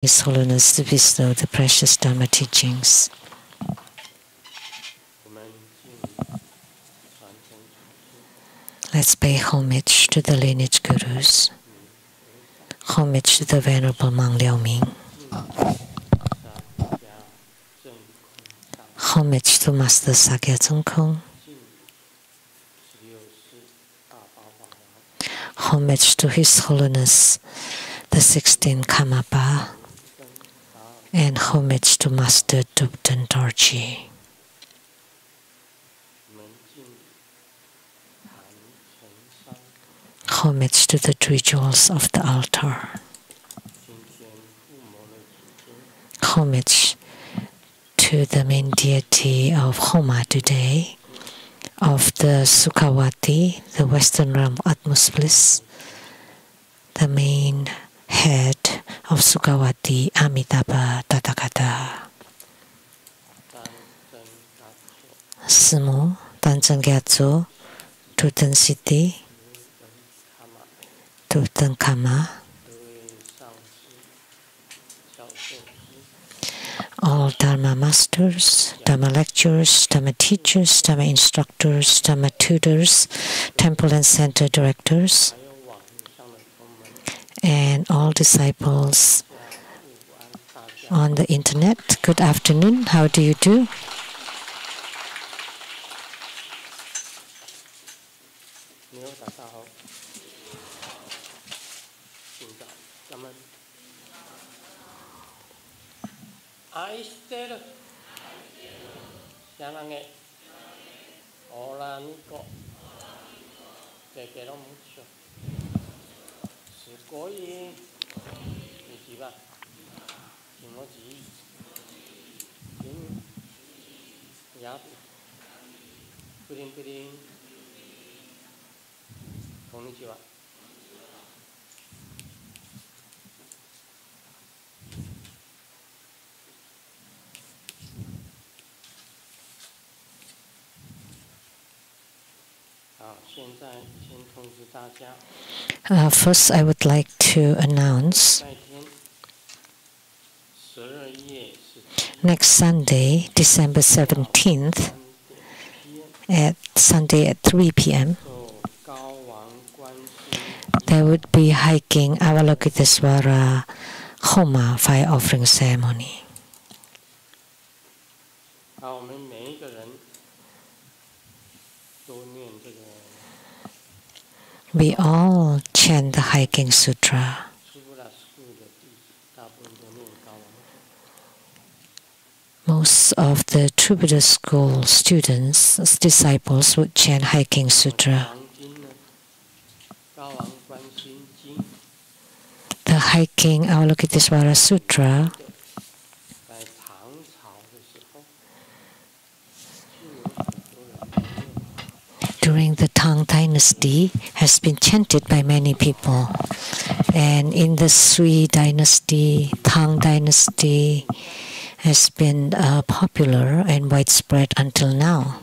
His Holiness to bestow the precious Dharma teachings. Let's pay homage to the lineage gurus. Homage to the Venerable Monk Liao Ming. Homage to Master Sakya Tsongkhong. Homage to His Holiness the 16th Karmapa. And homage to Master Dubden Dorji. Homage to the three jewels of the altar. Homage to the main deity of Homa today, of the Sukhavati, the Western realm utmost bliss, the main head of Sukhavati, Amitabha Tathagata. Simu, Tanzang Gyatso, Tutan Siti, Tutan Kama, all Dharma masters, Dharma lecturers, Dharma teachers, Dharma instructors, Dharma tutors, temple and center directors, and all disciples on the internet. Good afternoon. How do you do? First, I would like to announce next Sunday, December 17th, at 3 p.m., there would be hiking Avalokitesvara Homa fire offering ceremony. We all chant the hiking sutra. Most of the True Buddha School students, disciples, would chant hiking sutra. The hiking Avalokitesvara Sutra during the Tang Dynasty has been chanted by many people. And in the Sui Dynasty, Tang Dynasty has been popular and widespread until now.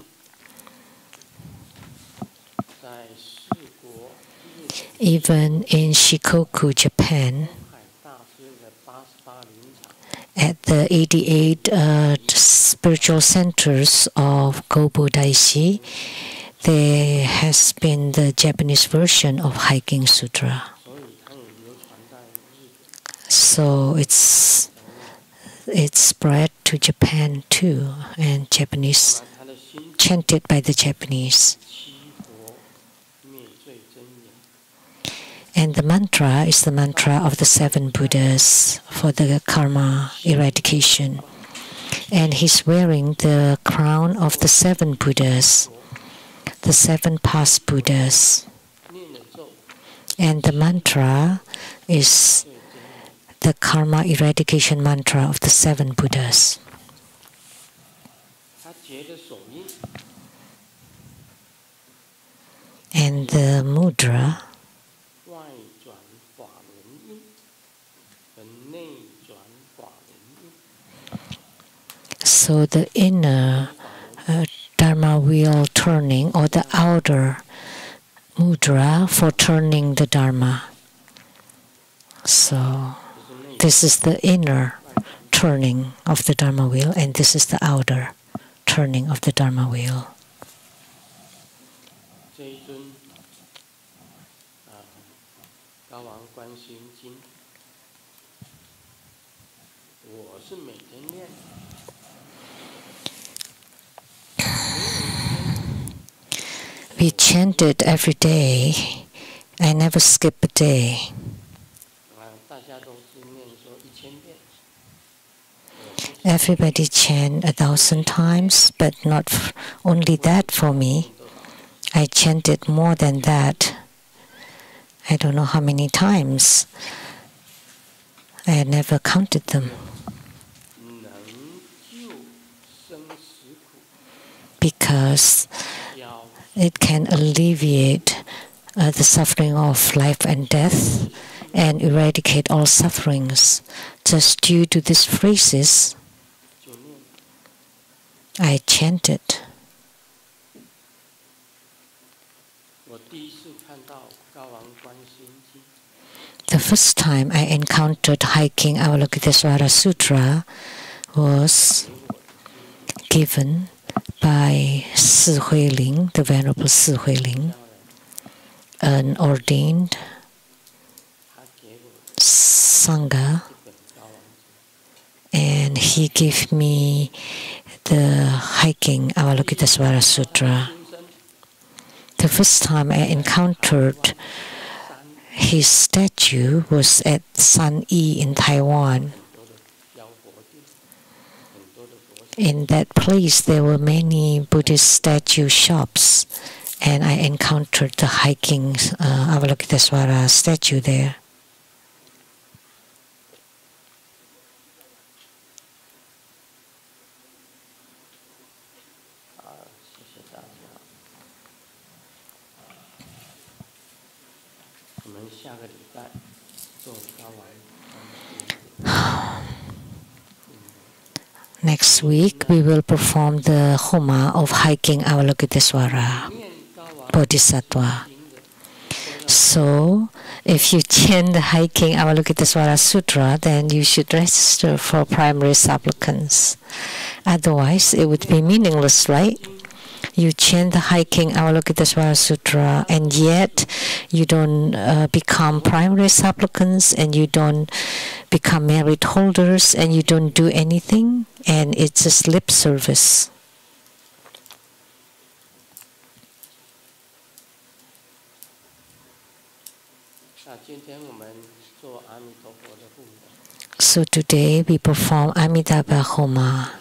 Even in Shikoku, Japan, at the 88 spiritual centers of Gobu Daishi, there has been the Japanese version of Hiking Sutra. So it's spread to Japan too, and Japanese, chanted by the Japanese. And the mantra is the mantra of the 7 Buddhas for the karma eradication. And he's wearing the crown of the 7 Buddhas, the 7 past Buddhas. And the mantra is the karma eradication mantra of the 7 Buddhas. And the mudra, so the inner Dharma wheel turning, or the outer mudra for turning the Dharma. So This is the inner turning of the Dharma wheel, and this is the outer turning of the Dharma wheel. We chanted every day. I never skip a day. Everybody chant 1,000 times, but not only that for me. I chanted more than that. I don't know how many times. I had never counted them. Because it can alleviate the suffering of life and death and eradicate all sufferings. Just due to these phrases, I chanted. The first time I encountered hiking Vimalakirti Sutra was given by Si Huiling, the Venerable Si Huiling, an ordained Sangha, and he gave me the hiking Vimalakirti Sutra. The first time I encountered his statue was at San Yi in Taiwan. In that place, there were many Buddhist statue shops, and I encountered the hiking Vimalakirti statue there. Next week, we will perform the Homa of hiking Avalokitesvara Bodhisattva. So, if you chant the hiking Avalokitesvara Sutra, then you should register for primary supplicants. Otherwise, it would be meaningless, right? You chant the hiking Avalokitesvara Sutra, and yet you don't become primary supplicants, and you don't become merit holders, and you don't do anything, and it's just lip service. So today we perform Amitabha Homa.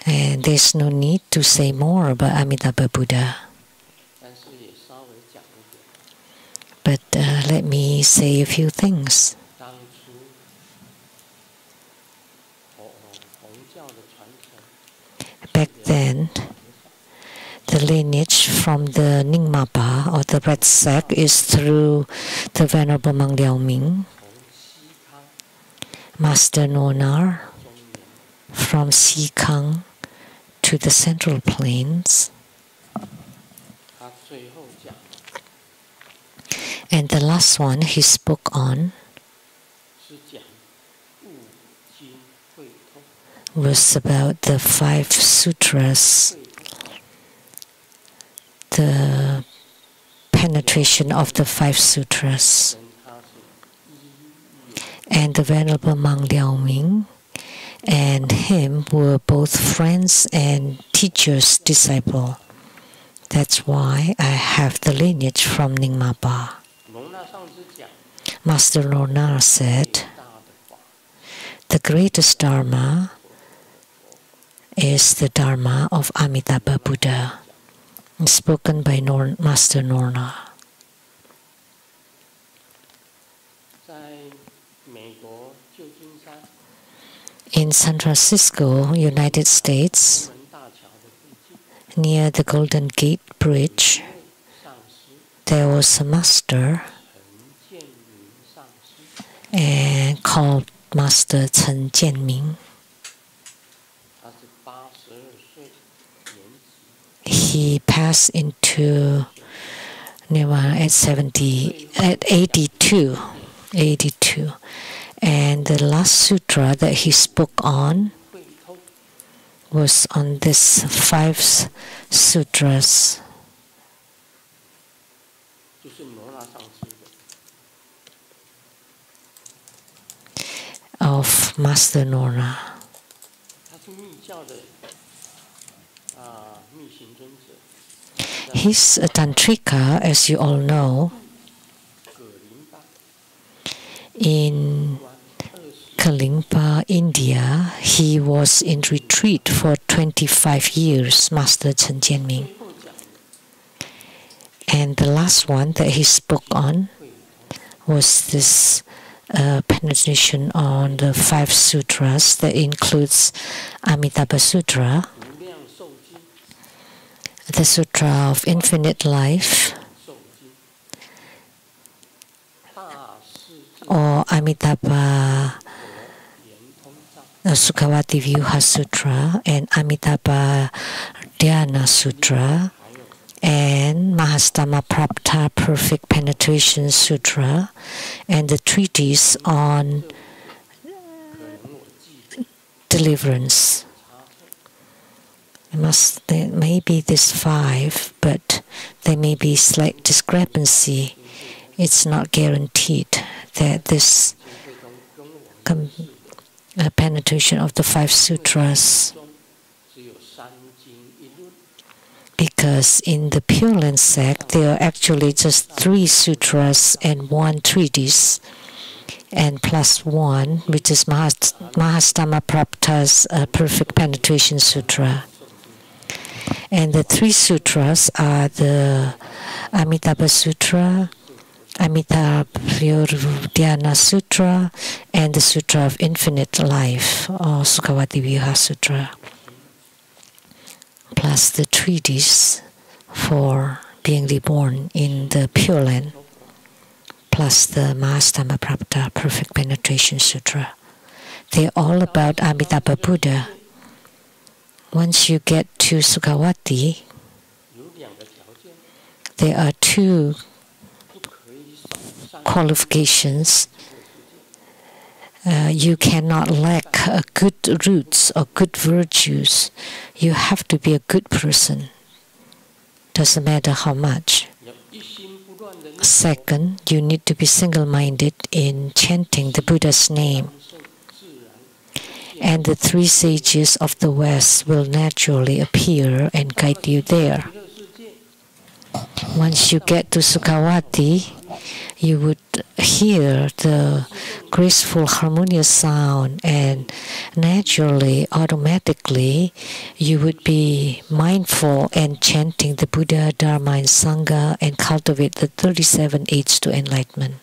And there's no need to say more about Amitabha Buddha. But let me say a few things. Back then, the lineage from the Nyingmapa, or the red sack, is through the Venerable Mang Liao Ming, Master Nonar, from Xikang to the Central Plains. And the last one he spoke on was about the 5 sutras, the penetration of the 5 sutras. And the Venerable Mang Liao Ming and him were both friends and teachers' disciple. That's why I have the lineage from Nyingmapa. Master Nonar said, the greatest Dharma is the Dharma of Amitabha Buddha, spoken by Master Nonar. In San Francisco, United States, near the Golden Gate Bridge, there was a master called Master Chen Jianming. He passed into Nirvana at 82. And the last sutra that he spoke on was on this 5 sutras of Master Nora. He's a Tantrika, as you all know. In Kalimpa, India, he was in retreat for 25 years, Master Chen Jianming. And the last one that he spoke on was this penetration on the 5 sutras that includes Amitabha Sutra, the Sutra of Infinite Life, or Amitabha Sukhavati Vyuha Sutra, and Amitabha Dhyana Sutra, and Mahastama Prapta Perfect Penetration Sutra, and the treatise on deliverance. There may be this 5, but there may be slight discrepancy. It's not guaranteed that this penetration of the 5 sutras, because in the Pure Land sect there are actually just 3 sutras and 1 treatise, and plus 1, which is Mahastama Prapta's Perfect Penetration Sutra. And the 3 sutras are the Amitabha Sutra, Amitabha Dhyana Sutra, and the Sutra of Infinite Life, or Sukhavati Vyuha Sutra, plus the treatise for being reborn in the Pure Land, plus the Mahastama Prapta Perfect Penetration Sutra. They're all about Amitabha Buddha. Once you get to Sukhavati, there are 2 qualifications. You cannot lack good roots or good virtues. You have to be a good person. Doesn't matter how much. Second, you need to be single-minded in chanting the Buddha's name. And the 3 sages of the West will naturally appear and guide you there. Once you get to Sukhavati, you would hear the graceful, harmonious sound, and naturally, automatically, you would be mindful and chanting the Buddha, Dharma, and Sangha, and cultivate the 37 aids to enlightenment,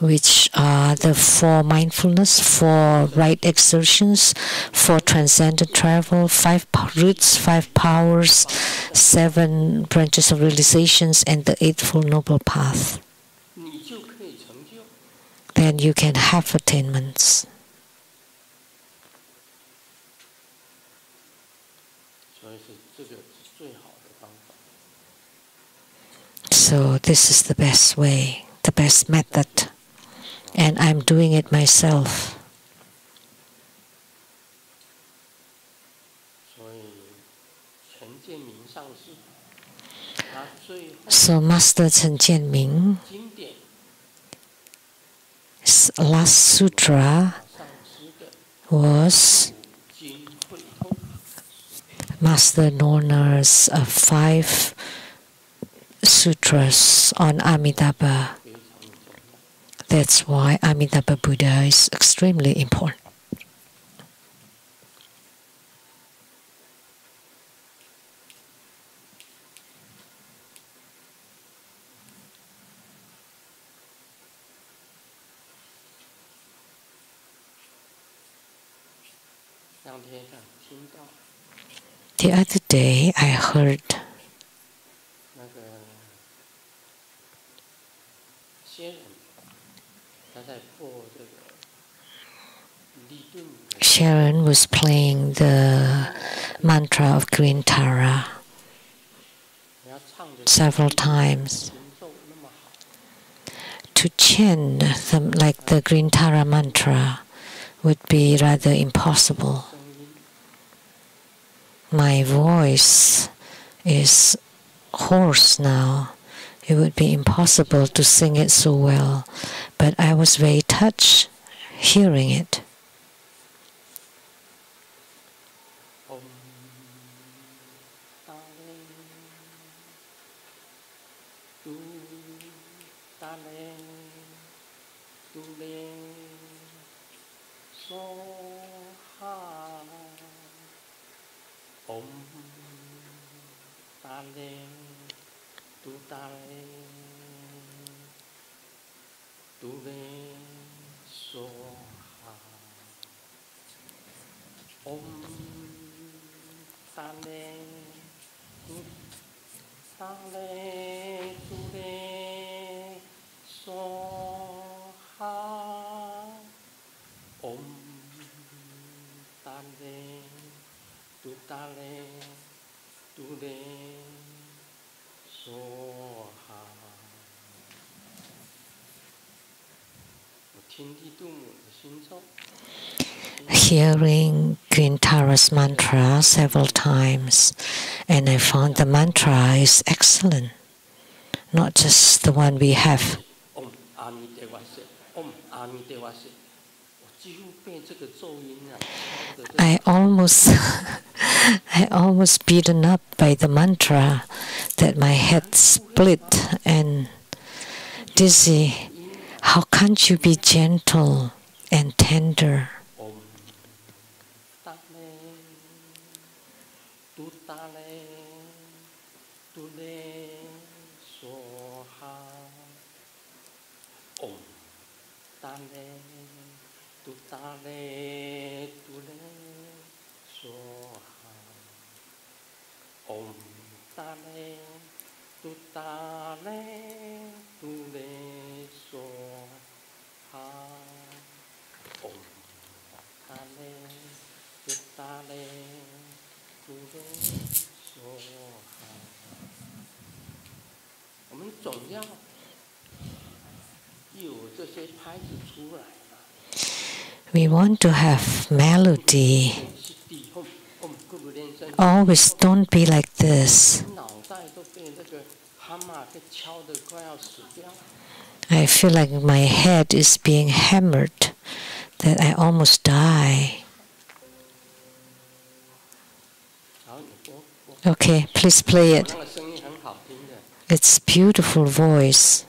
which are the 4 mindfulness, 4 right exertions, 4 transcendent travel, 5 roots, 5 powers, 7 branches of realizations, and the 8th Noble Path. Then you can have attainments. So this is the best way, the best method. And I'm doing it myself. So Master Chen Jianming's last sutra was Master Nora's 5 sutras on Amitabha. That's why Amitabha Buddha is extremely important. The other day I heard Sharon was playing the mantra of Green Tara several times to chant like the Green Tara mantra would be rather impossible. My voice is hoarse now. It would be impossible to sing it so well, but I was very touched hearing it. Hearing Green Tara's mantra several times, and I found the mantra is excellent, not just the one we have. I almost beaten up by the mantra that my head split and dizzy. How can't you be gentle and tender? We want to have melody. Always don't be like this. I feel like my head is being hammered, that I almost die. Okay, please play it. It's beautiful voice.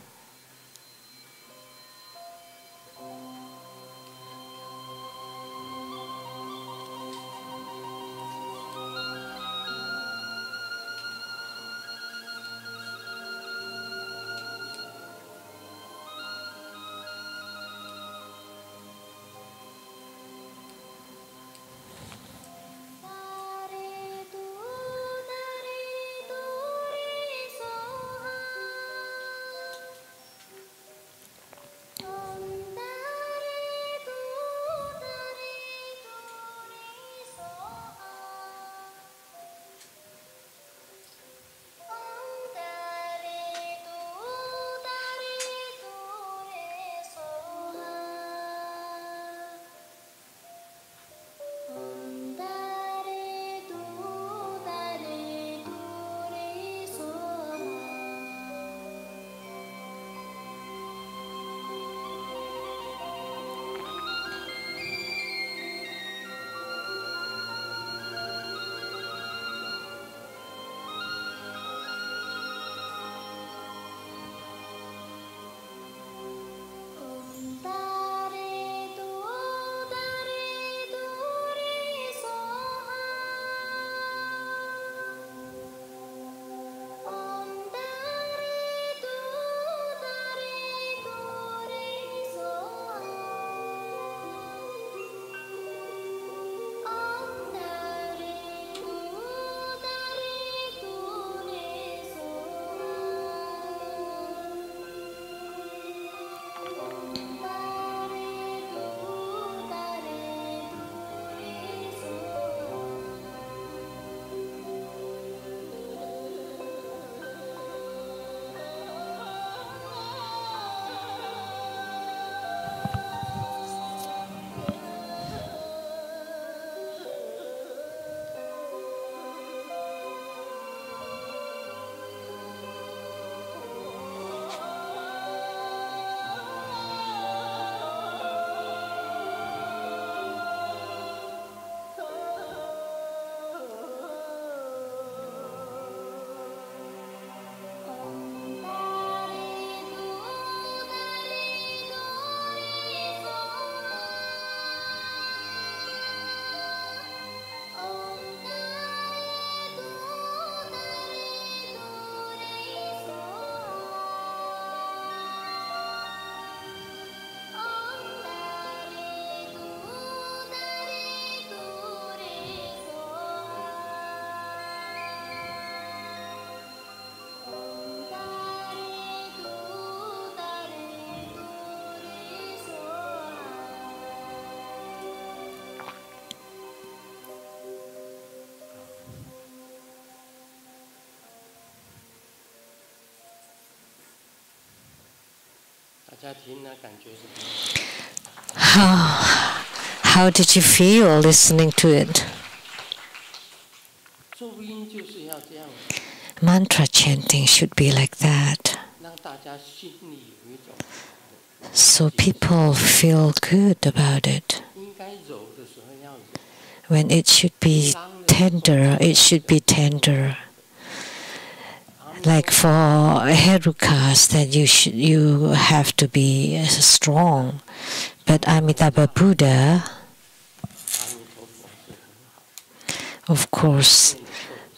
How did you feel listening to it? Mantra chanting should be like that. So people feel good about it. When it should be tender, it should be tender. Like for herukas, that you have to be strong. But Amitabha Buddha, of course,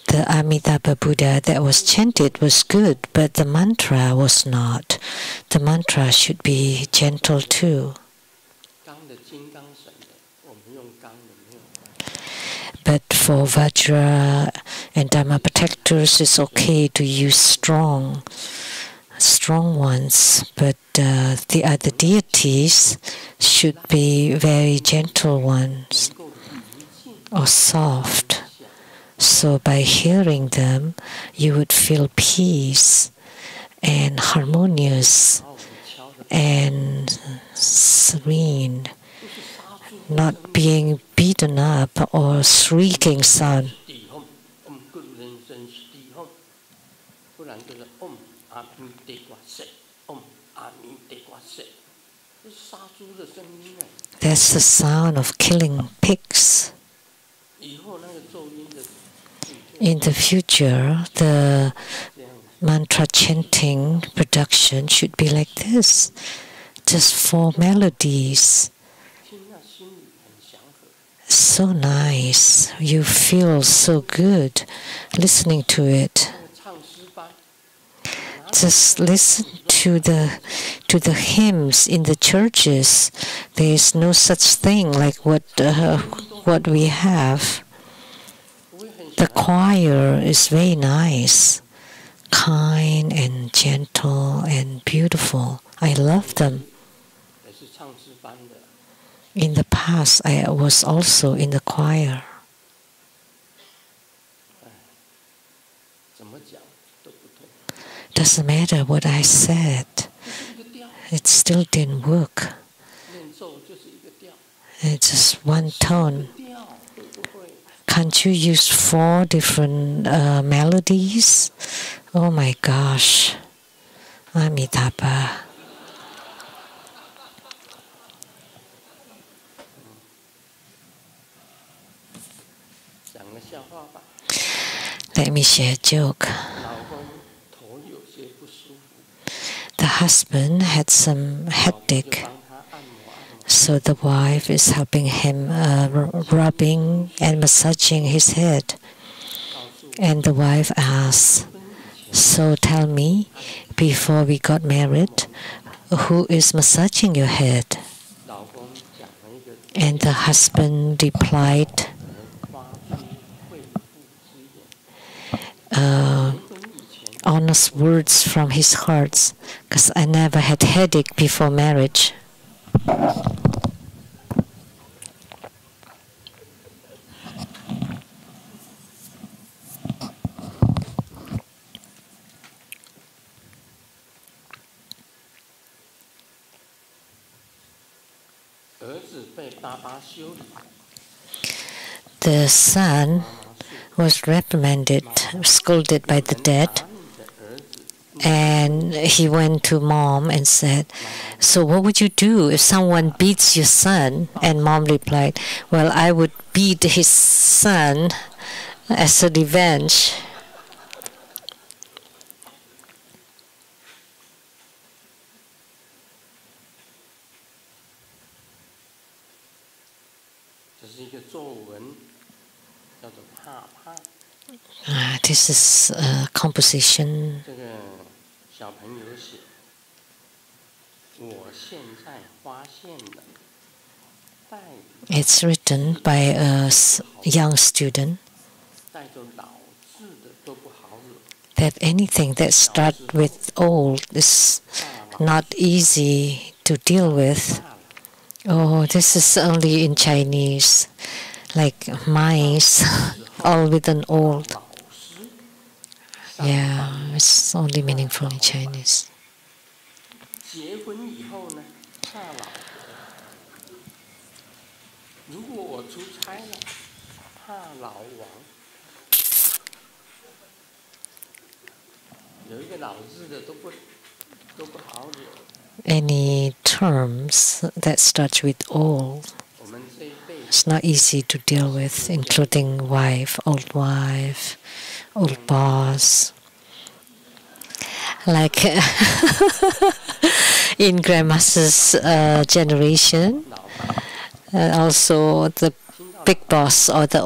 the Amitabha Buddha that was chanted was good, but the mantra was not. The mantra should be gentle too. But for Vajra and Dharma protectors, it's okay to use strong ones. But the other deities should be very gentle ones or soft. So by hearing them, you would feel peace and harmonious and serene, not being beaten up or shrieking sound. That's the sound of killing pigs. In the future, the mantra chanting production should be like this, just 4 melodies. So nice, you feel so good listening to it. Just listen to the hymns in the churches. There is no such thing like what we have. The choir is very nice, kind and gentle and beautiful. I love them. In the past, I was also in the choir. Doesn't matter what I said. It still didn't work. It's just one tone. Can't you use 4 different melodies? Oh my gosh. Amitabha. Let me share a joke. The husband had some headache, so the wife is helping him rubbing and massaging his head. And the wife asks, "So tell me, before we got married, who is massaging your head?" And the husband replied, honest words from his heart, because I never had headache before marriage. The son was reprimanded, scolded by the dad, and he went to mom and said, "So what would you do if someone beats your son?" And mom replied, "Well, I would beat his son as a revenge." This is a composition. It's written by a young student that anything that starts with old is not easy to deal with. Oh, this is only in Chinese, like mice, all with an old. Yeah, it's only meaningful in Chinese. Any terms that start with old, it's not easy to deal with, including wife, old boss. Like in Grandmaster's generation, also the big boss or the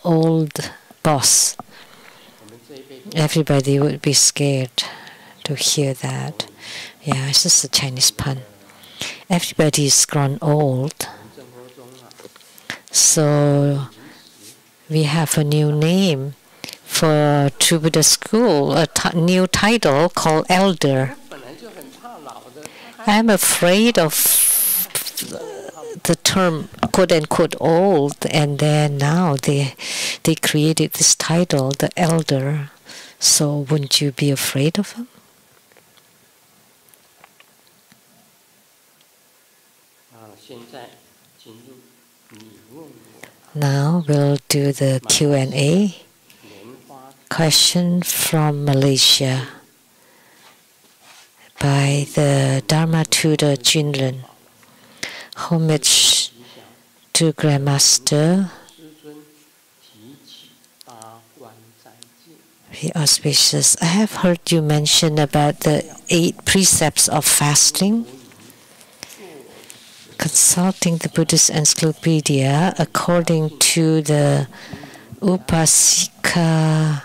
old boss. Everybody would be scared to hear that. Yeah, it's just a Chinese pun. Everybody is grown old. So we have a new name for True Buddha School, a new title called Elder. I'm afraid of the term quote-unquote old, and then now they created this title, the Elder. So wouldn't you be afraid of him? Now we'll do the Q&A. Question from Malaysia by the Dharma tutor Jinlin. Homage to Grandmaster. Be auspicious. I have heard you mention about the 8 precepts of fasting. Consulting the Buddhist Encyclopedia, according to the Upasika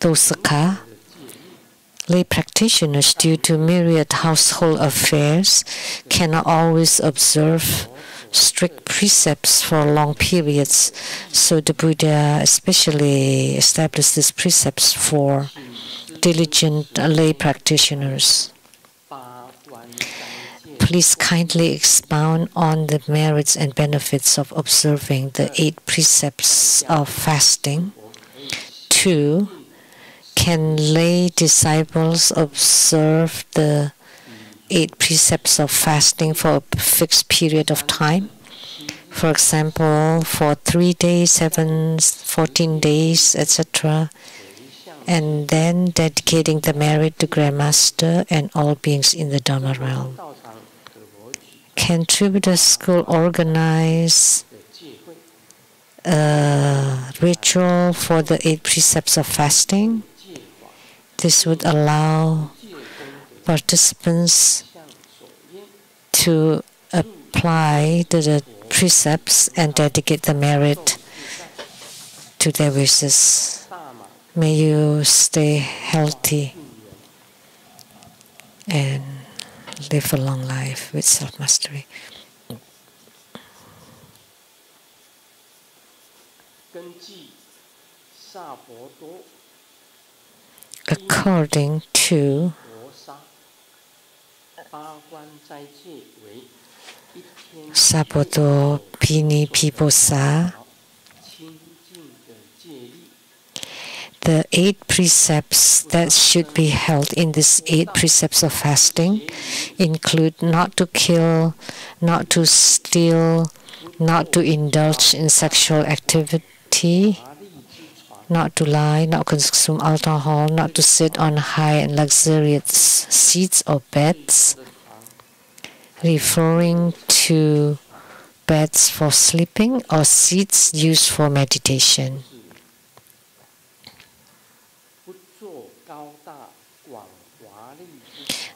Dosaka, lay practitioners, due to myriad household affairs, cannot always observe strict precepts for long periods. So the Buddha especially established these precepts for diligent lay practitioners. Please kindly expound on the merits and benefits of observing the 8 precepts of fasting. 2. Can lay disciples observe the 8 precepts of fasting for a fixed period of time? For example, for 3 days, 7, 14 days, etc. And then dedicating the merit to Grandmaster and all beings in the Dharma realm. Can True Buddha School organize a ritual for the 8 precepts of fasting? This would allow participants to apply the precepts and dedicate the merit to their wishes. May you stay healthy and live a long life with self-mastery. According to Sabodo Pini Piposa, the 8 precepts that should be held in these 8 precepts of fasting include not to kill, not to steal, not to indulge in sexual activity, not to lie, not to consume alcohol, not to sit on high and luxurious seats or beds, referring to beds for sleeping or seats used for meditation.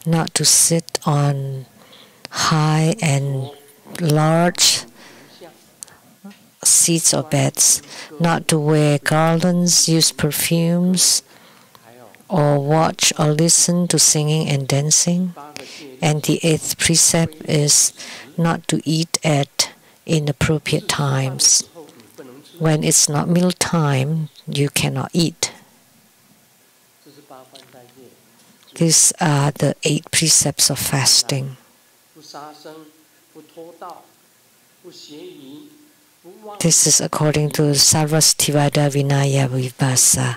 Not to sit on high and large seats or beds, not to wear garlands, use perfumes, or watch or listen to singing and dancing. And the 8th precept is not to eat at inappropriate times. When it's not meal time, you cannot eat. These are the 8 precepts of fasting. This is according to Sarvastivada Vinaya Vibhasa.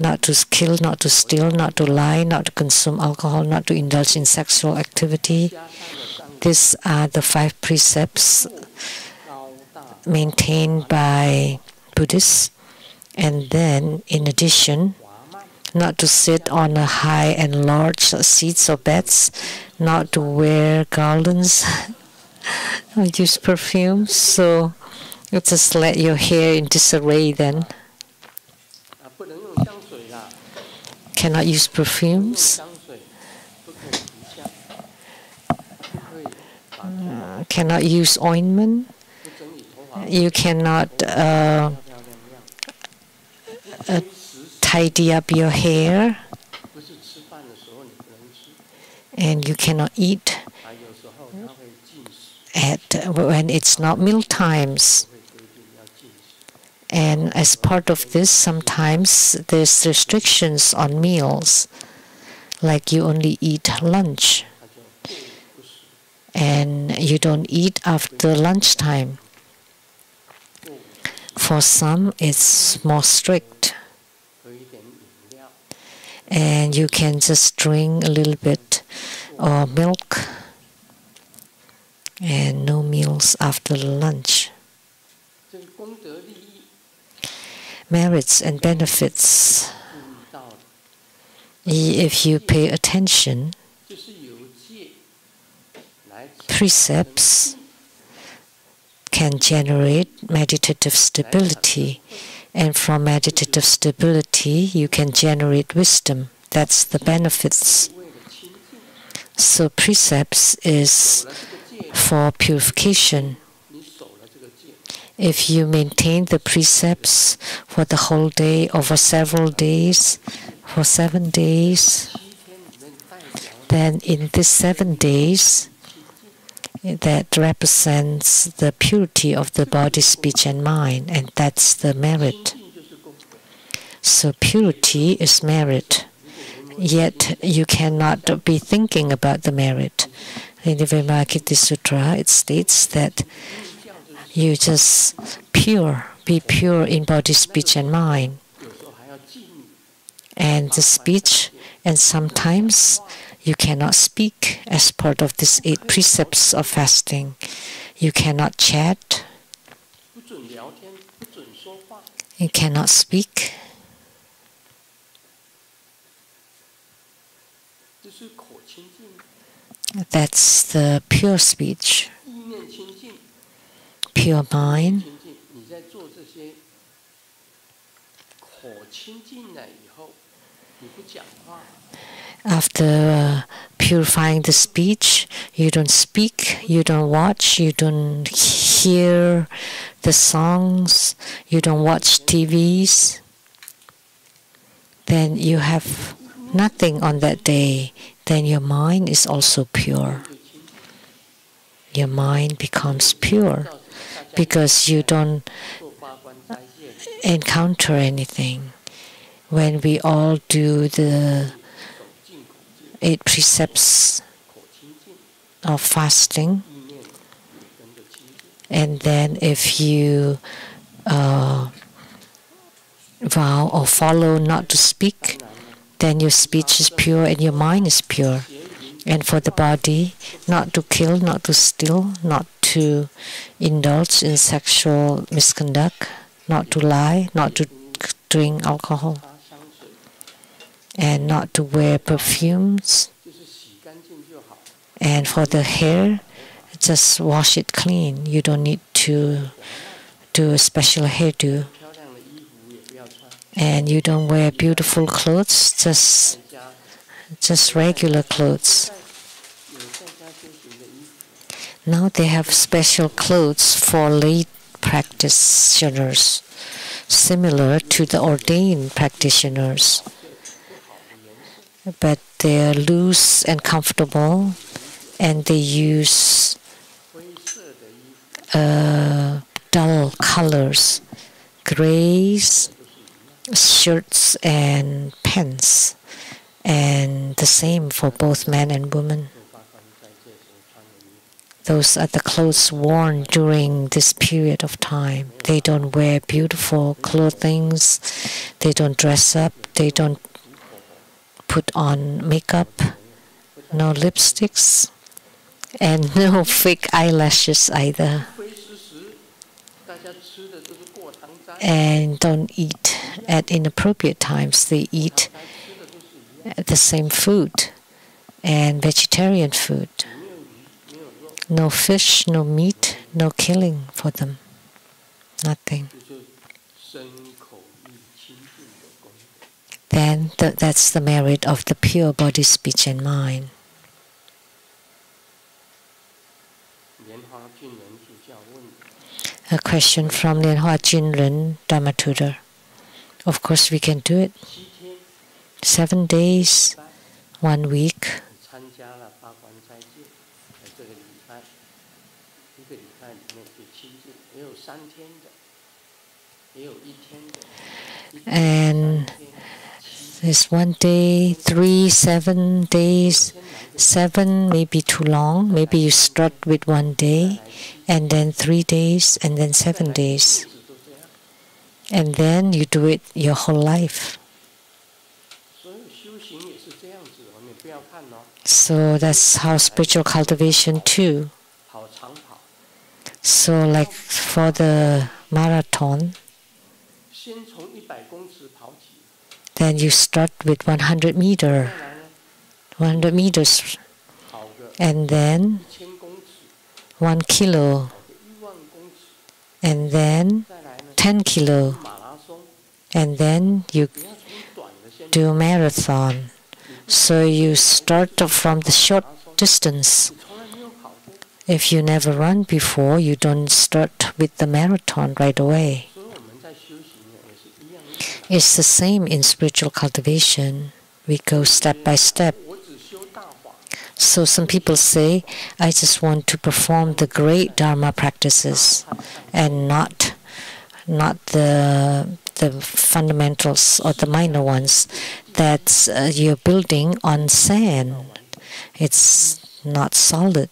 not to kill, not to steal, not to lie, not to consume alcohol, not to indulge in sexual activity. These are the 5 precepts maintained by Buddhists. And then, in addition, not to sit on a high and large seats or beds, not to wear garlands, or use perfumes. So you just let your hair in disarray then. Cannot use perfumes. Cannot use ointment. You cannot tidy up your hair, and you cannot eat when it's not meal times. And as part of this, sometimes there's restrictions on meals, like you only eat lunch, and you don't eat after lunchtime. For some, it's more strict, and you can just drink a little bit or milk, and no meals after lunch. Merits and benefits. If you pay attention, precepts can generate meditative stability, and from meditative stability you can generate wisdom. That's the benefits. So precepts is for purification. If you maintain the precepts for the whole day, over several days, for 7 days, then in these 7 days, that represents the purity of the body, speech, and mind, and that's the merit. So purity is merit, yet you cannot be thinking about the merit. In the Vimalakirti Sutra, it states that you just be pure in body, speech, and mind. And the speech, and sometimes you cannot speak as part of these 8 precepts of fasting. You cannot chat. You cannot speak. That's the pure speech. Pure mind. After purifying the speech, you don't speak, you don't watch, you don't hear the songs, you don't watch TVs. Then you have nothing on that day. Then your mind is also pure. Your mind becomes pure because you don't encounter anything. When we all do the 8 precepts of fasting, and then if you vow or follow not to speak, then your speech is pure and your mind is pure. And for the body, not to kill, not to steal, not to indulge in sexual misconduct, not to lie, not to drink alcohol, and not to wear perfumes. And for the hair, just wash it clean. You don't need to do a special hairdo. And you don't wear beautiful clothes, just regular clothes. Now they have special clothes for lay practitioners, similar to the ordained practitioners. But they're loose and comfortable, and they use dull colors, grays, shirts and pants, and the same for both men and women. Those are the clothes worn during this period of time. They don't wear beautiful clothing. They don't dress up. They don't put on makeup. No lipsticks. And no fake eyelashes either. And don't eat at inappropriate times. They eat the same food and vegetarian food. No fish, no meat, no killing for them. Nothing. Then that's the merit of the pure body, speech, and mind. A question from Lianhua Jinren Dharma Tutor. Of course, we can do it. 7 days, 1 week. And there's 1 day, 3, 7 days. 7 may be too long. Maybe you start with 1 day, and then 3 days, and then 7 days. And then you do it your whole life. So that's how spiritual cultivation too. So like for the marathon, then you start with 100 meters, and then 1 kilo, and then 10 kilo, and then you do a marathon. So you start from the short distance. If you never run before, you don't start with the marathon right away. It's the same in spiritual cultivation. We go step by step. So some people say, I just want to perform the great Dharma practices and not the fundamentals or the minor ones that you're building on sand. It's not solid.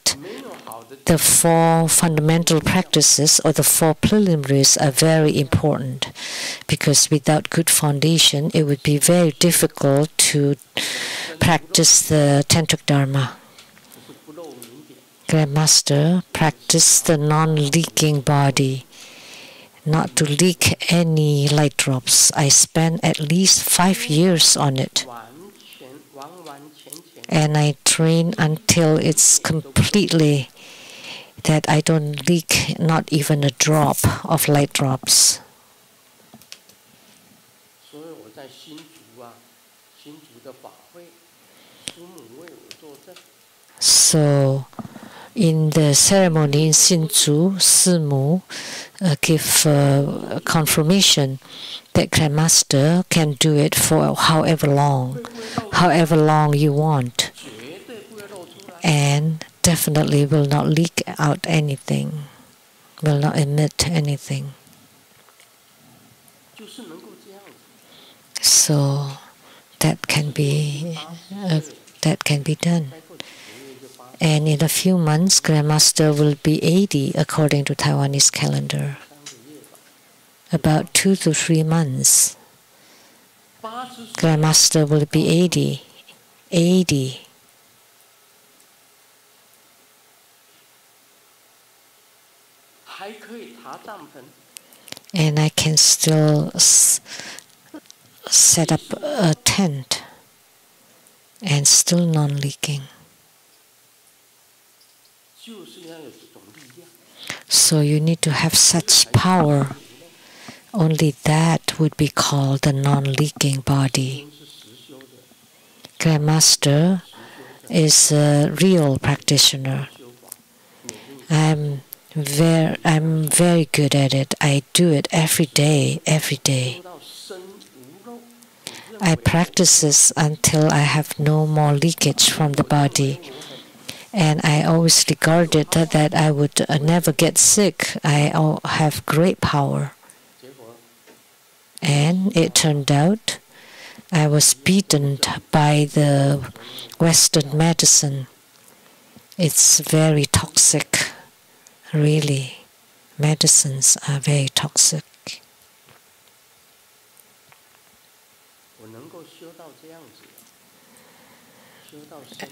The 4 fundamental practices or the 4 preliminaries are very important, because without good foundation, it would be very difficult to practice the Tantric Dharma. Grandmaster practiced the non-leaking body, not to leak any light drops. I spent at least 5 years on it. And I train until it's completely that I don't leak not even a drop of light drops. So in the ceremony in Hsinchu, Simu give confirmation that Grandmaster can do it for however long you want, and definitely will not leak out anything, will not emit anything. So that can be done. And in a few months, Grandmaster will be 80 according to Taiwanese calendar. About 2 to 3 months, Grandmaster will be 80. 80. And I can still set up a tent and still non-leaking. So you need to have such power. Only that would be called the non-leaking body. Grandmaster is a real practitioner. I'm very good at it. I do it every day. I practice this until I have no more leakage from the body. And I always regarded that I would never get sick. I have great power. And it turned out I was beaten by the Western medicine. It's very toxic. really, medicines are very toxic.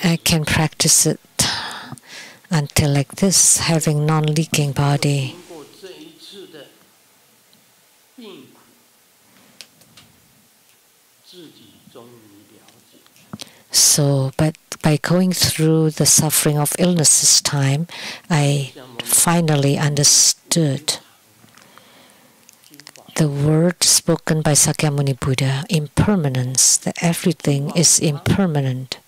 I can practice it until like this, having non-leaking body. So, but by going through the suffering of illness this time, I finally understood the word spoken by Sakyamuni Buddha, impermanence, that everything is impermanent.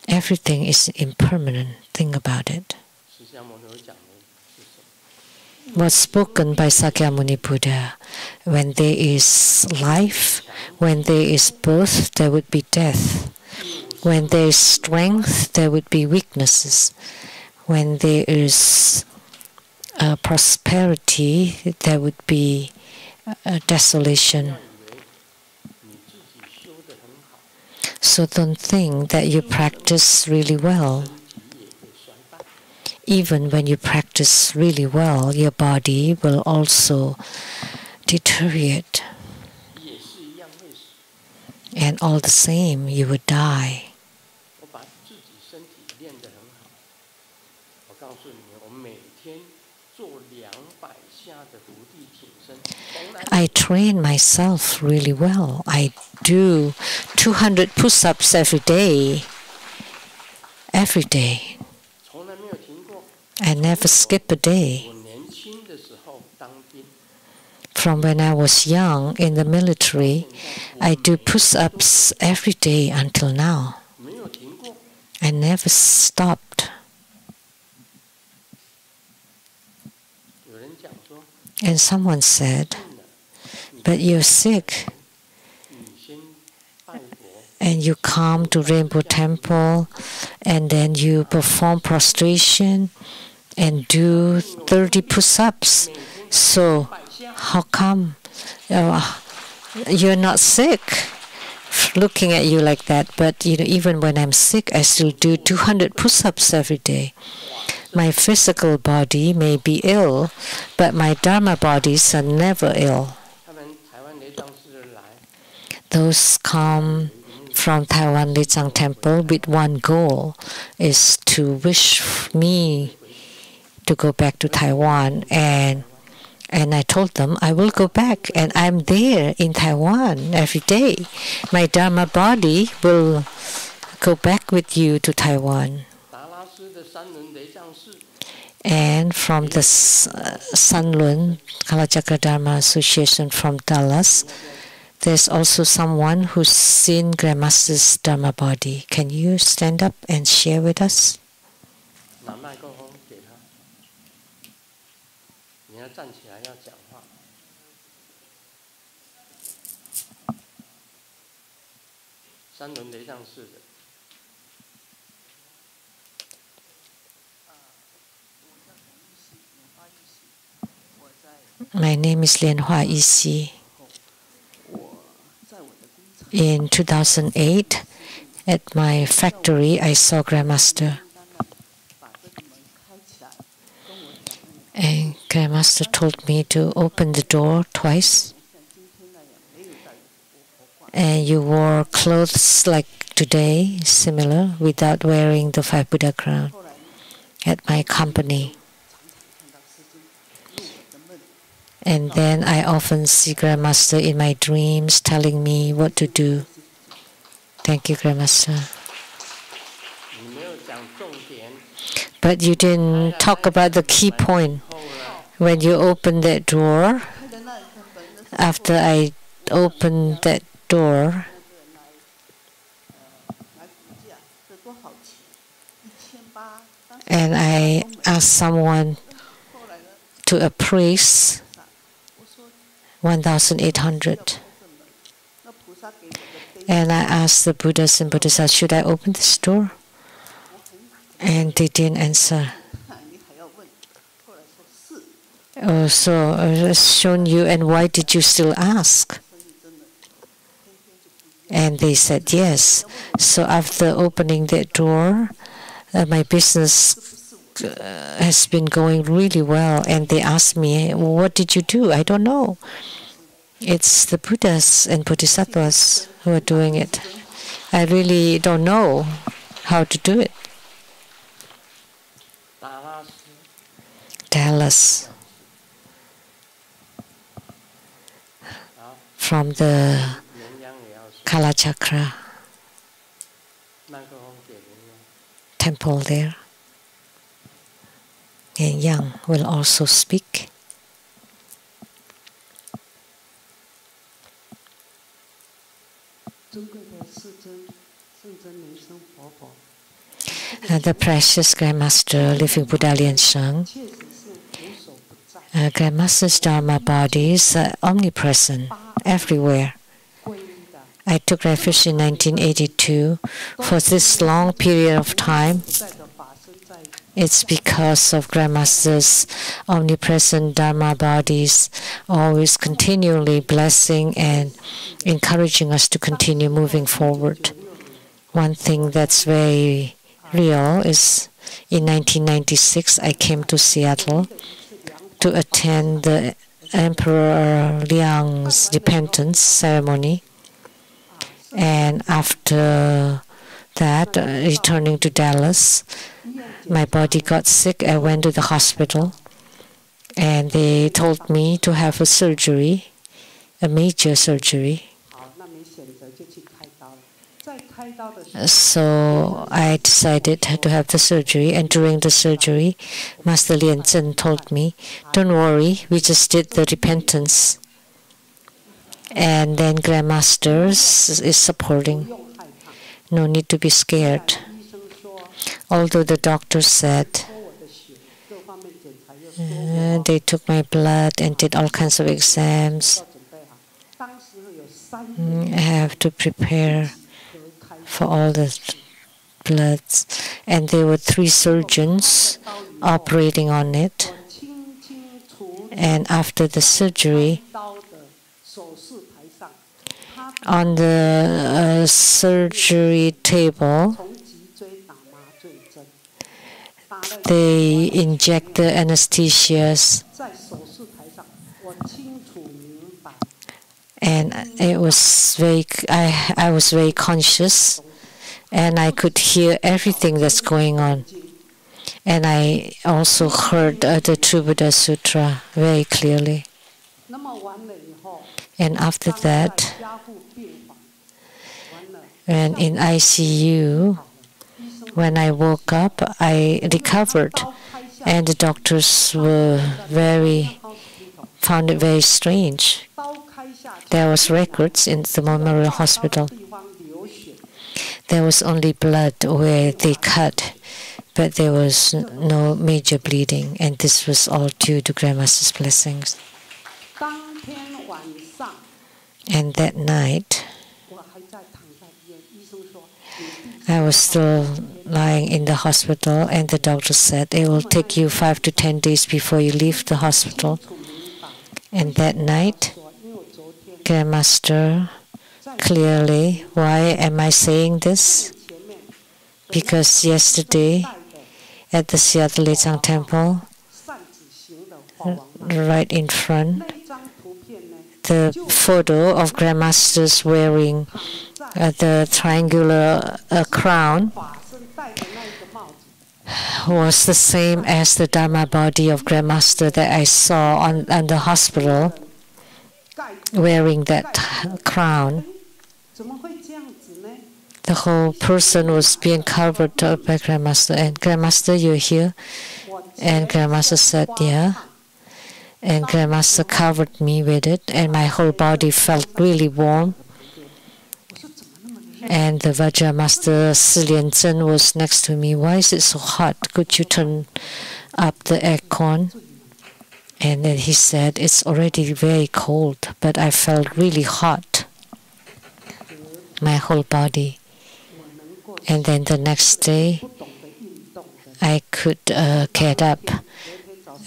Everything is impermanent. Think about it. Was spoken by Sakyamuni Buddha. When there is life, when there is birth, there would be death. When there is strength, there would be weaknesses. When there is prosperity, there would be desolation. So don't think that you practice really well. Even when you practice really well, your body will also deteriorate. And all the same, you would die. I train myself really well. I do 200 push-ups every day. Every day. I never skip a day. From when I was young in the military, I do push-ups every day until now. I never stopped. And someone said, but you're sick. And you come to Rainbow Temple, and then you perform prostration and do 30 push-ups. So how come you're not sick? Looking at you like that, but even when I'm sick, I still do 200 push-ups every day. My physical body may be ill, but my Dharma bodies are never ill. Those come from Taiwan Lichang Temple with one goal, is to wish me to go back to Taiwan, and I told them I will go back, and I'm there in Taiwan every day. My Dharma body will go back with you to Taiwan. And from the Sanlun Kalachakra Dharma Association from Dallas, there's also someone who's seen Grandmaster's Dharma body. Can you stand up and share with us? My name is Lian Hua Yixi. In 2008, at my factory, I saw Grandmaster. And Grandmaster told me to open the door twice. And you wore clothes like today, similar, without wearing the 5 Buddha crown at my company. And then I often see Grandmaster in my dreams telling me what to do. Thank you, Grandmaster. But you didn't talk about the key point. When you opened that door, after I opened that door, and I asked someone to appraise 1,800. And I asked the Buddhas and Bodhisattvas, should I open this door? And they didn't answer. Oh, so I've shown you, and why did you still ask? And they said yes. So after opening that door, my business has been going really well. And they asked me, what did you do? I don't know. It's the Buddhas and Bodhisattvas who are doing it. I really don't know how to do it. Dallas from the Kala Chakra temple there. And Yang will also speak. The precious Grandmaster Living Buddha Lien Sheng. Grandmaster's Dharma bodies are omnipresent everywhere. I took refuge in 1982. For this long period of time, it's because of Grandmaster's omnipresent Dharma bodies, always continually blessing and encouraging us to continue moving forward. One thing that's very real is in 1996, I came to Seattle to attend the Emperor Liang's dependence ceremony. And after that, returning to Dallas, my body got sick. I went to the hospital, and they told me to have a surgery, a major surgery. So I decided to have the surgery, and during the surgery, Master Lien Zhen told me, "Don't worry, we just did the repentance." And then Grandmaster is supporting. No need to be scared. Although the doctor said they took my blood and did all kinds of exams, I have to prepare for all the bloods. And there were 3 surgeons operating on it. And after the surgery, on the surgery table, they inject the anesthesias, and it was I was very conscious, and I could hear everything that's going on. And I also heard the True Buddha Sutra very clearly. And after that, when in ICU, when I woke up, I recovered, and the doctors found it very strange. There was records in the Memorial Hospital. There was only blood where they cut, but there was no major bleeding, and this was all due to Grandmaster's blessings. And that night, I was still lying in the hospital, and the doctor said it will take you 5 to 10 days before you leave the hospital. And that night, Grandmaster clearly, why am I saying this? Because yesterday at the Seattle Lechang Temple, right in front, the photo of Grandmaster's wearing the triangular crown was the same as the Dharma body of Grandmaster that I saw on the hospital wearing that crown. The whole person was being covered by Grandmaster. And Grandmaster, you're here? And Grandmaster said, yeah. And Grandmaster covered me with it, and my whole body felt really warm. And the Vajra Master Si Lien Zhen was next to me. Why is it so hot? Could you turn up the aircon? And then he said, it's already very cold, but I felt really hot, my whole body. And then the next day, I could get up.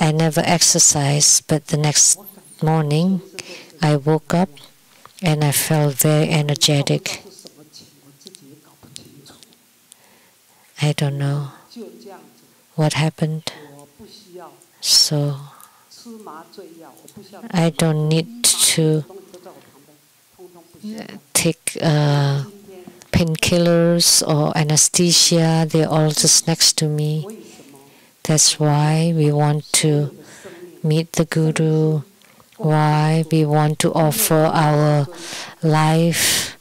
I never exercised, but the next morning, I woke up and I felt very energetic. I don't know. what happened. So I don't need to take painkillers or anesthesia. They're all just next to me. That's why we want to meet the Guru, why we want to offer our life.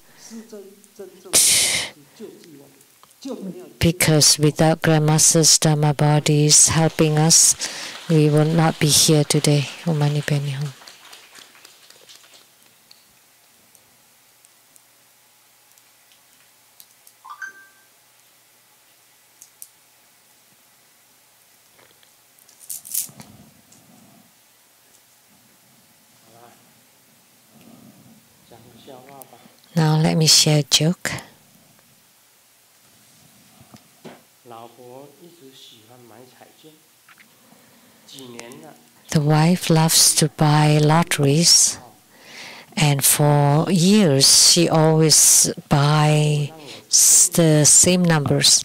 Because without Grandmaster's Dharma bodies helping us, we will not be here today. Om Mani Padme Hum. Now let me share a joke. The wife loves to buy lotteries, and for years she always buys the same numbers.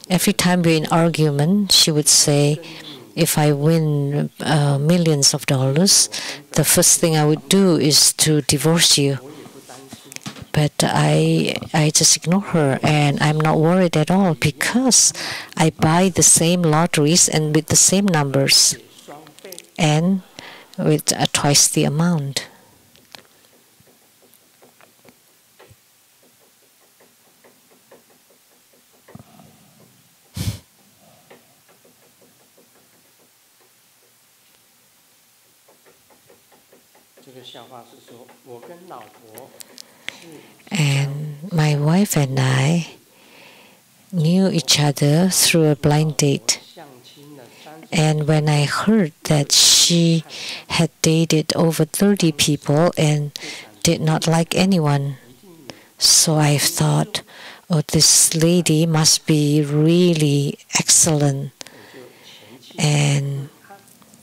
Every time we're in argument, she would say, if I win millions of dollars, the first thing I would do is to divorce you. But I just ignore her, and I'm not worried at all because I buy the same lotteries and with the same numbers and with twice the amount. And my wife and I knew each other through a blind date. And when I heard that she had dated over 30 people and did not like anyone, so I thought, oh, this lady must be really excellent and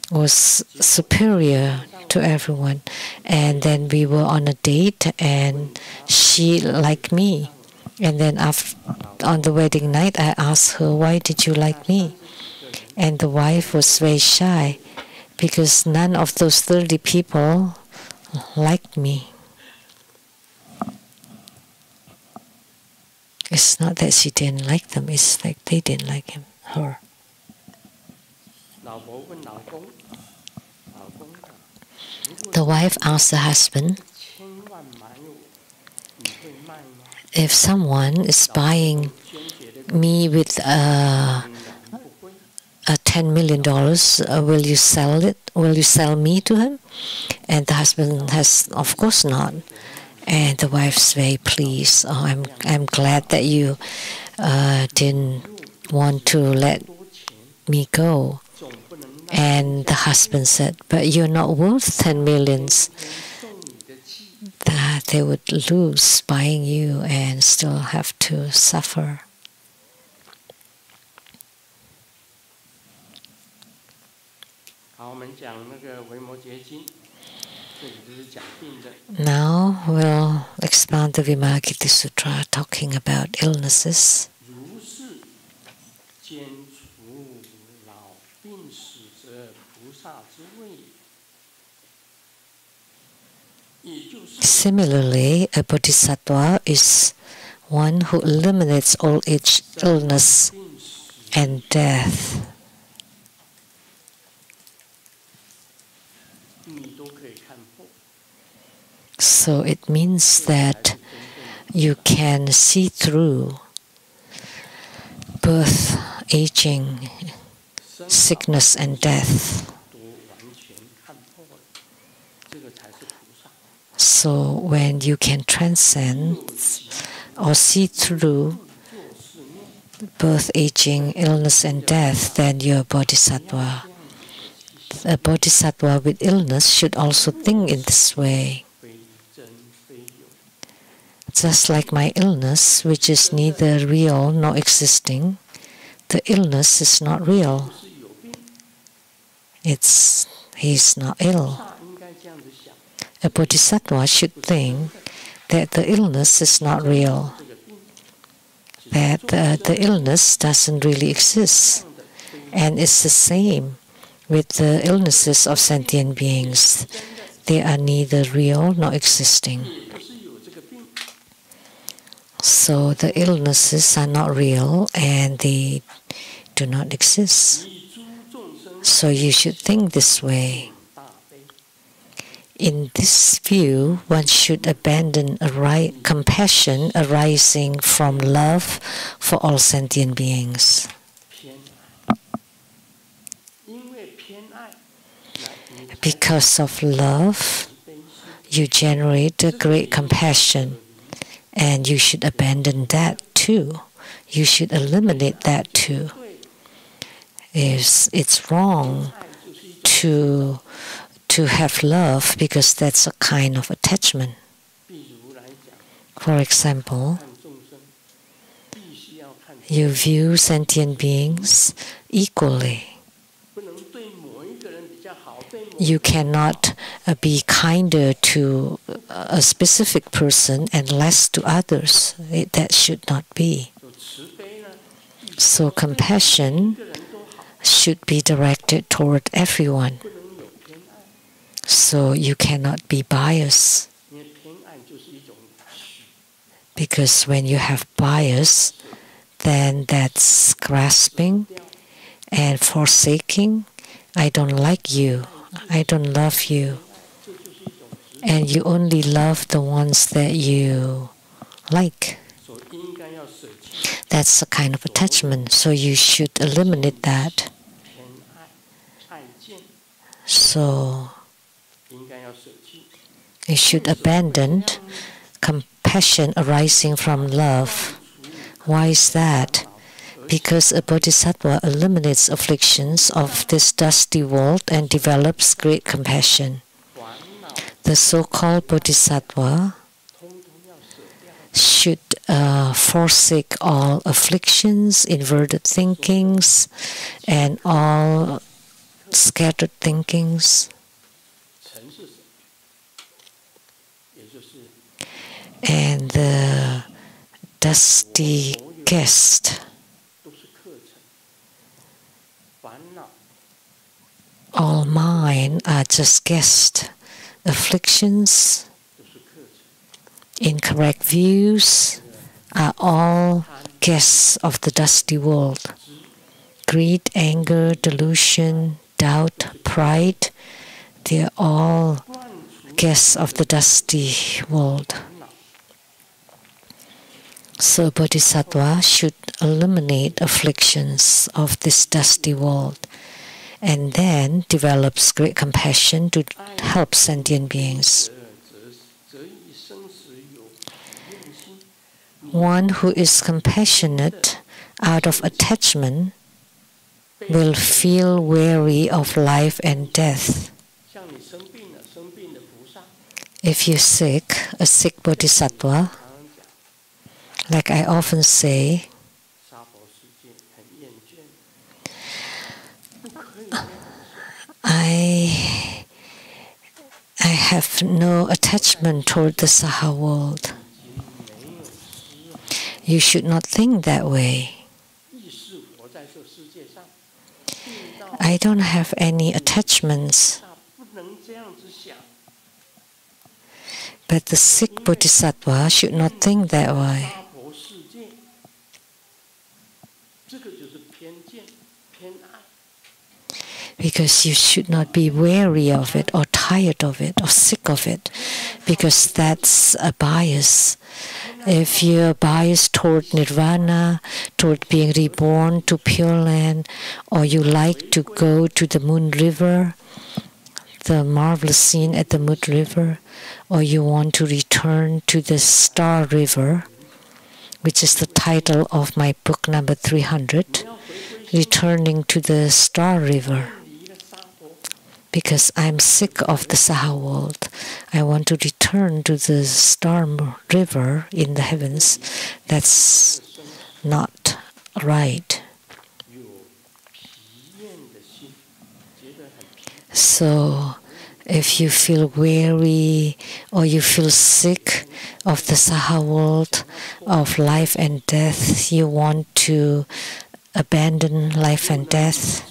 was superior to everyone. And then we were on a date and she liked me. And then on the wedding night, I asked her, why did you like me? And the wife was very shy because none of those 30 people liked me. It's not that she didn't like them, it's like they didn't like her. The wife asked the husband, if someone is buying me with $10 million, will you sell it? Will you sell me to him? And the husband has, of course not. And the wife's very pleased. Oh, I'm glad that you didn't want to let me go. And the husband said, but you're not worth 10 millions. That they would lose buying you and still have to suffer. Now we'll expound the Vimalakirti Sutra, talking about illnesses. Similarly, a bodhisattva is one who eliminates old age, illness, and death. So it means that you can see through birth, aging, sickness, and death. So when you can transcend or see through birth, aging, illness, and death, then you're a bodhisattva. A bodhisattva with illness should also think in this way. Just like my illness, which is neither real nor existing, the illness is not real. He's not ill. A bodhisattva should think that the illness is not real, that the illness doesn't really exist. And it's the same with the illnesses of sentient beings. They are neither real nor existing. So the illnesses are not real and they do not exist. So you should think this way. In this view, one should abandon compassion arising from love for all sentient beings. Because of love, you generate a great compassion, and you should abandon that too. You should eliminate that too. It's wrong to have love because that's a kind of attachment. For example, you view sentient beings equally. You cannot be kinder to a specific person and less to others. That should not be. So compassion should be directed toward everyone. So you cannot be biased. Because when you have bias, then that's grasping and forsaking. I don't like you. I don't love you. And you only love the ones that you like. That's a kind of attachment. So you should eliminate that. So you should abandon compassion arising from love. Why is that? Because a bodhisattva eliminates afflictions of this dusty world and develops great compassion. The so-called bodhisattva should forsake all afflictions, inverted thinkings, and all scattered thinkings. And the dusty guest, all mine are just guests. Afflictions, incorrect views are all guests of the dusty world. Greed, anger, delusion, doubt, pride, they are all guests of the dusty world. So bodhisattva should eliminate afflictions of this dusty world and then develops great compassion to help sentient beings. One who is compassionate out of attachment will feel weary of life and death. If you're sick, a sick bodhisattva, like I often say, I have no attachment toward the Saha world. You should not think that way. I don't have any attachments. But the sick bodhisattva should not think that way. Because you should not be weary of it or tired of it or sick of it, because that's a bias. If you're biased toward nirvana, toward being reborn to Pure Land, or you like to go to the Moon River, the marvelous scene at the Moon River, or you want to return to the Star River, which is the title of my book number 300, Returning to the Star River. Because I'm sick of the Saha world. I want to return to the Star River in the heavens. That's not right. So, if you feel weary or you feel sick of the Saha world, of life and death, you want to abandon life and death.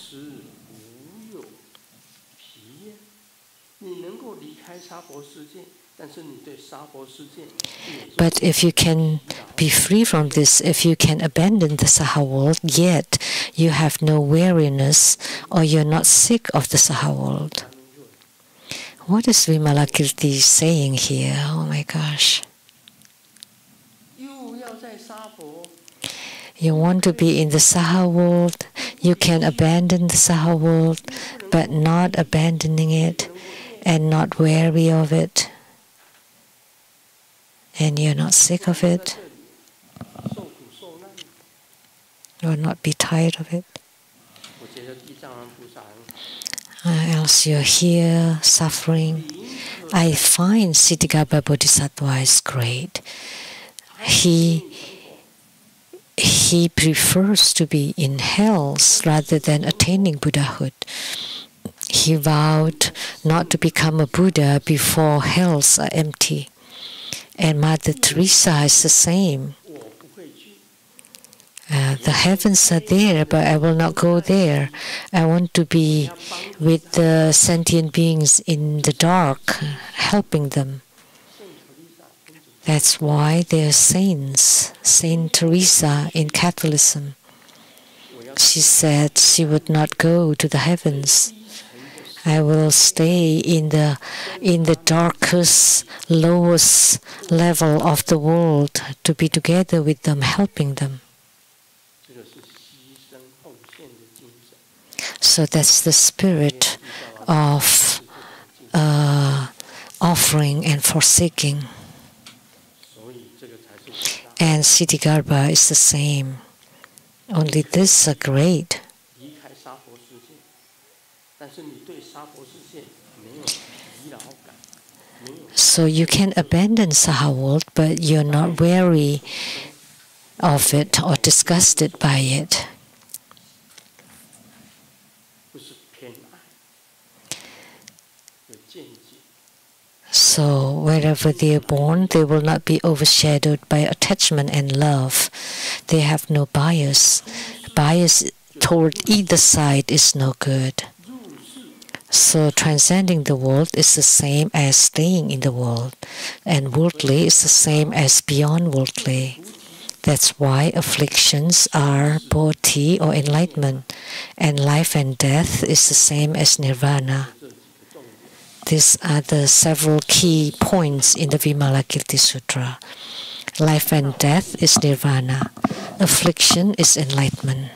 But if you can be free from this, if you can abandon the Saha world, yet you have no weariness or you're not sick of the Saha world. What is Vimalakirti saying here? Oh my gosh. You want to be in the Saha world, you can abandon the Saha world, but not abandoning it and not weary of it. And you're not sick of it. Or not be tired of it. Else you're here suffering. I find Siddhigarbha Bodhisattva is great. He prefers to be in hells rather than attaining Buddhahood. He vowed not to become a Buddha before hells are empty. And Mother Teresa is the same. The heavens are there, but I will not go there. I want to be with the sentient beings in the dark, helping them. That's why they are saints. Saint Teresa in Catholicism. She said she would not go to the heavens. I will stay in the darkest, lowest level of the world to be together with them, helping them. So that's the spirit of offering and forsaking. And Siddhigarbha is the same. Only this are great. So you can abandon Saha world, but you're not weary of it or disgusted by it. So wherever they are born, they will not be overshadowed by attachment and love. They have no bias. Bias toward either side is no good. So transcending the world is the same as staying in the world, and worldly is the same as beyond worldly. That's why afflictions are bodhi or enlightenment, and life and death is the same as nirvana. These are the several key points in the Vimalakirti Sutra. Life and death is nirvana. Affliction is enlightenment.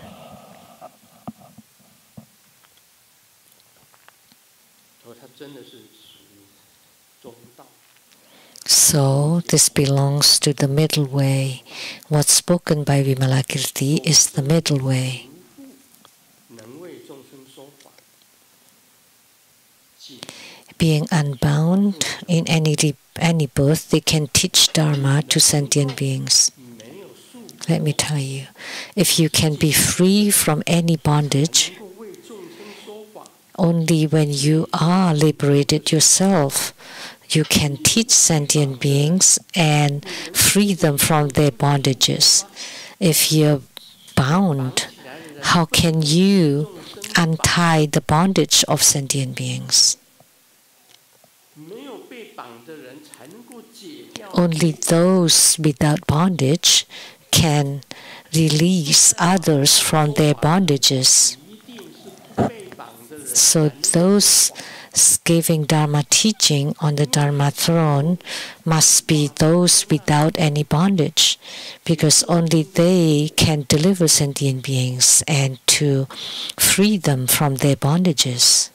So this belongs to the middle way. What's spoken by Vimalakirti is the middle way. Being unbound in any birth, they can teach Dharma to sentient beings. Let me tell you, if you can be free from any bondage, only when you are liberated yourself, you can teach sentient beings and free them from their bondages. If you're bound, how can you untie the bondage of sentient beings? Only those without bondage can release others from their bondages. So those giving Dharma teaching on the Dharma throne must be those without any bondage, because only they can deliver sentient beings and to free them from their bondages.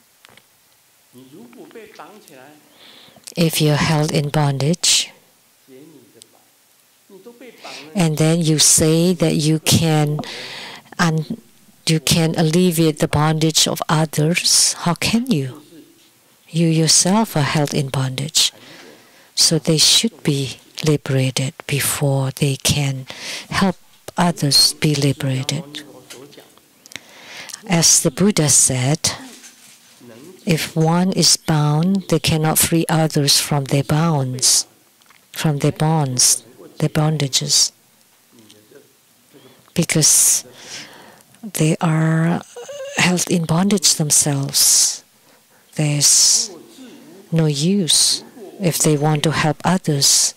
If you're held in bondage, and then you say that you can alleviate the bondage of others, how can you? You yourself are held in bondage. So they should be liberated before they can help others be liberated. As the Buddha said, if one is bound, they cannot free others from their bonds, their bondages. Because they are held in bondage themselves. There's no use if they want to help others.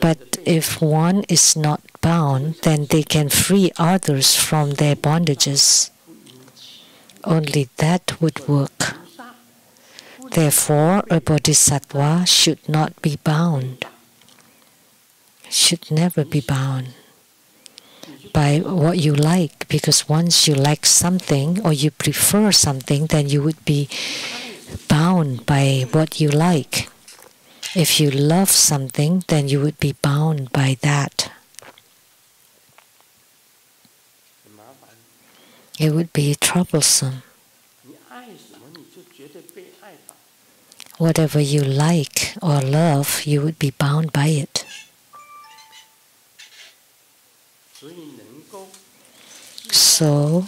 But if one is not bound, then they can free others from their bondages. Only that would work. Therefore, a bodhisattva should not be bound, should never be bound by what you like, because once you like something or you prefer something, then you would be bound by what you like. If you love something, then you would be bound by that. It would be troublesome. Whatever you like or love, you would be bound by it. So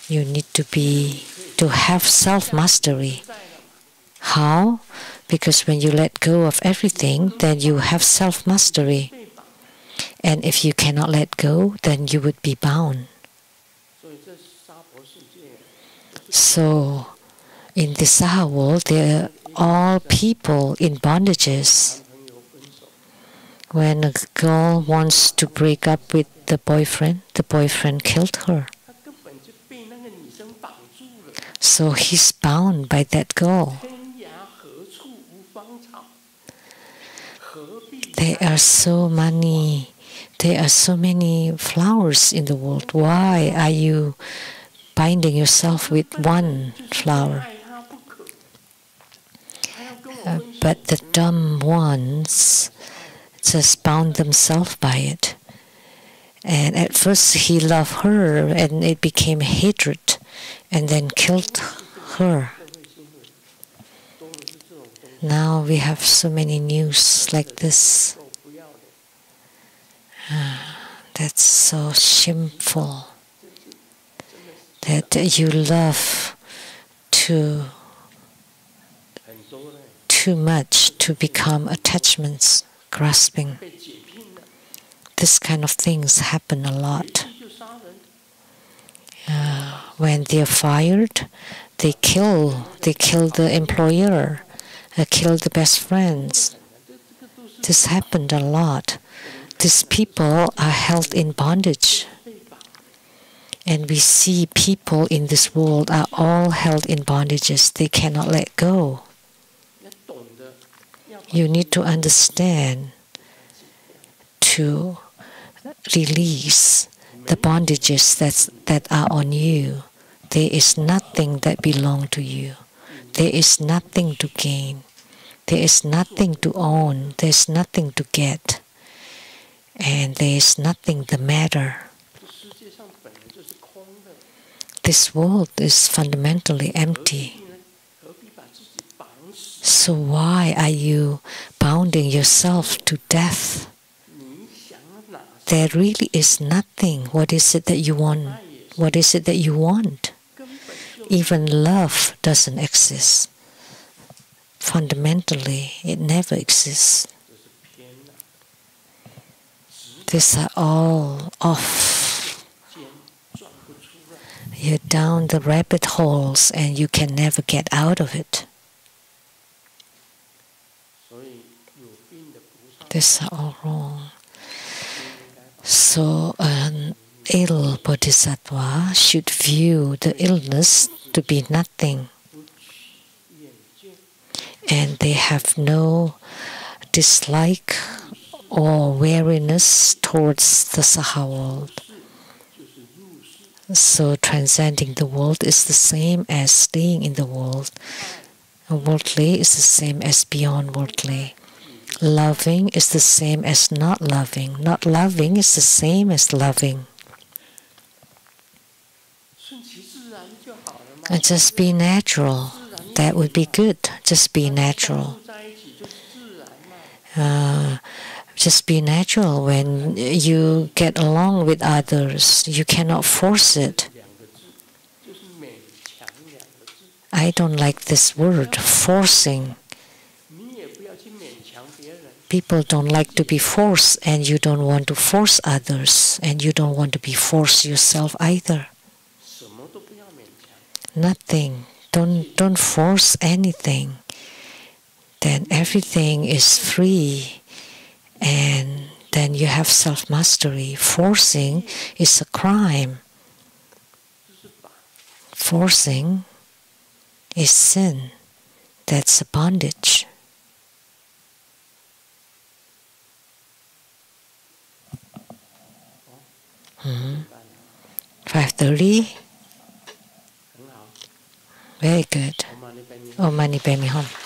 you need to have self-mastery. How? Because when you let go of everything, then you have self-mastery. And if you cannot let go, then you would be bound. So in the Saha world, there are all people in bondages. When a girl wants to break up with the boyfriend killed her. So he's bound by that girl. There are so many flowers in the world. Why are you binding yourself with one flower? But the dumb ones just bound themselves by it. And at first he loved her, and it became hatred, and then killed her. Now we have so many news like this. That's so shameful, that you love too much to become attachments, grasping. This kind of things happen a lot. When they are fired, they kill the employer, kill the best friends. This happened a lot. These people are held in bondage. And we see people in this world are all held in bondages. They cannot let go. You need to understand to release the bondages that are on you. There is nothing that belongs to you. There is nothing to gain. There is nothing to own. There is nothing to get. And there is nothing the matter. This world is fundamentally empty. So why are you bounding yourself to death? There really is nothing. What is it that you want? What is it that you want? Even love doesn't exist. Fundamentally, it never exists. These are all off. You're down the rabbit holes and you can never get out of it. These are all wrong. So an ill bodhisattva should view the illness to be nothing. And they have no dislike or weariness towards the Saha world. So transcending the world is the same as staying in the world. Worldly is the same as beyond worldly. Loving is the same as not loving. Not loving is the same as loving. And just be natural. That would be good. Just be natural. Just be natural when you get along with others. You cannot force it. I don't like this word, forcing. People don't like to be forced, and you don't want to force others, and you don't want to be forced yourself either. Nothing. Don't force anything. Then everything is free, and then you have self-mastery. Forcing is a crime. Forcing is sin. That's a bondage. Mm-hmm. 5:30. Very good. Om Mani Padme Hum.